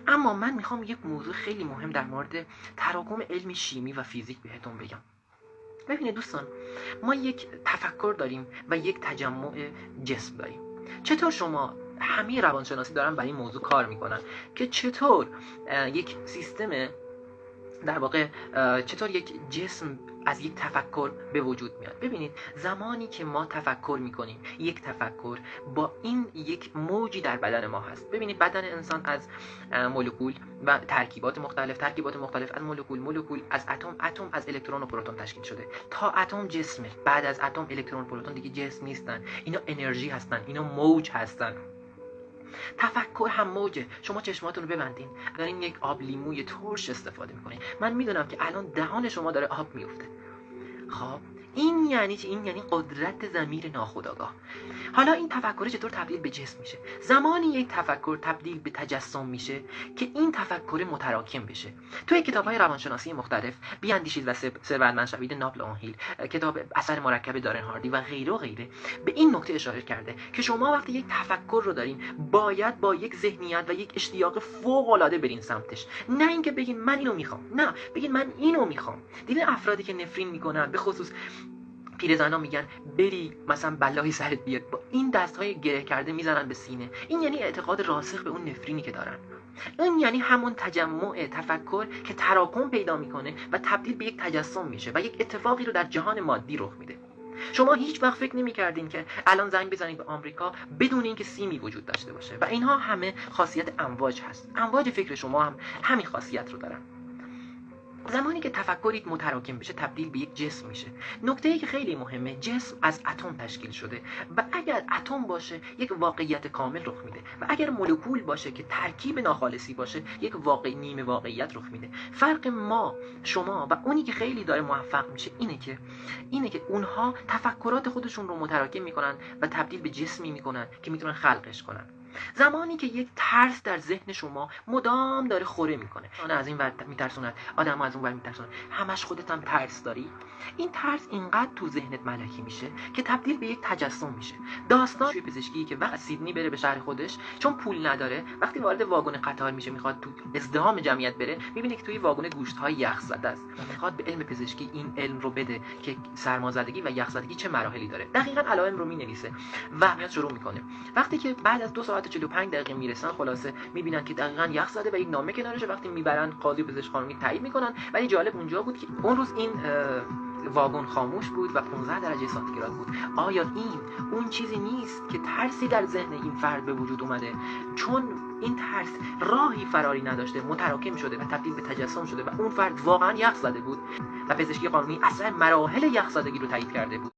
اما من میخوام یک موضوع خیلی مهم در مورد تراکم علم شیمی و فیزیک بهتون بگم. ببینید دوستان، ما یک تفکر داریم و یک تجمع جسم داریم. چطور شما همه روانشناسی دارن برای این موضوع کار میکنن که چطور یک سیستم، در واقع چطور یک جسم از یک تفکر به وجود میاد. ببینید زمانی که ما تفکر میکنیم، یک تفکر با این یک موجی در بدن ما هست. ببینید بدن انسان از مولکول و ترکیبات مختلف از مولکول از اتم از الکترون و پروتون تشکیل شده. تا اتم جسمه، بعد از اتم الکترون و پروتون دیگه جسم نیستن، اینا انرژی هستن، اینا موج هستن. تفکر هم موجه. شما چشماتون رو ببندین، دارین یک آب لیموی ترش استفاده میکنین. من میدونم که الان دهان شما داره آب میفته. خب این یعنی چی؟ این یعنی قدرت ضمیر ناخودآگاه. حالا این تفکر چطور تبدیل به جسم میشه؟ زمانی یک تفکر تبدیل به تجسم میشه که این تفکر متراکم بشه. توی کتاب‌های روانشناسی مختلف، بیاندیشید و ثروتمند شوید ناپل اون هیل، کتاب اثر مرکب دارن هاردی و غیره و غیره، به این نکته اشاره کرده که شما وقتی یک تفکر رو دارین باید با یک ذهنیت و یک اشتیاق فوق‌العاده برین سمتش. نه اینکه بگین من اینو میخوام، نه بگین من اینو میخوام. دیدین افرادی که نفرین میکنن، به خصوص پیرزنا، میگن بری مثلا بلایی سرت بیاد، با این دستهای گره کرده میزنن به سینه. این یعنی اعتقاد راسخ به اون نفرینی که دارن. این یعنی همون تجمع تفکر که تراکم پیدا میکنه و تبدیل به یک تجسم میشه و یک اتفاقی رو در جهان مادی رخ میده. شما هیچ وقت فکر نمی‌کردین که الان زنگ بزنید به آمریکا بدون اینکه سیمی وجود داشته باشه، و اینها همه خاصیت امواج هست. امواج فکر شما هم همین خاصیت رو دارن. زمانی که تفکرید متراکم بشه تبدیل به یک جسم میشه. نکته‌ای که خیلی مهمه، جسم از اتم تشکیل شده و اگر اتم باشه یک واقعیت کامل رخ میده و اگر مولکول باشه که ترکیب ناخالصی باشه یک نیمه واقعیت رخ میده. فرق ما، شما و اونی که خیلی داره موفق میشه اینه که اونها تفکرات خودشون رو متراکم میکنن و تبدیل به جسمی میکنن که میتونن خلقش کنن. زمانی که یک ترس در ذهن شما مدام داره خوره میکنه، آن از این ور میترسوند، آدم از اون ور میترسوند، همش خودت هم ترس داری، این ترس اینقدر تو ذهنت ملکی میشه که تبدیل به یک تجسم میشه. داستان توی پزشکی که وقت سیدنی بره به شهر خودش، چون پول نداره، وقتی وارد واگن قطار میشه میخواد تو ازدحام جمعیت بره، میبینه که توی واگن گوشت‌های یخ زده است و میخواد به علم پزشکی این علم رو بده که سرمازدگی و یخزدگی چه مراحلی داره. دقیقاً علائم رو مینویسه و میاد شروع میکنه. وقتی که بعد از 2 ساعت 45 دقیقه میرسن، خلاصه میبینن که دقیقاً یخ زده و یک نامه کنارشه. وقتی میبرن قاضی و پزشک خانمی تایید میکنن. ولی جالب اونجا بود که اون روز این واگن خاموش بود و 15 درجه سانتیگراد بود. آیا این اون چیزی نیست که ترسی در ذهن این فرد به وجود اومده؟ چون این ترس راهی فراری نداشته، متراکم شده و تبدیل به تجسم شده و اون فرد واقعا یخ زده بود و پزشکی قانونی اصلا مراحل یخ زدگی رو تایید کرده بود.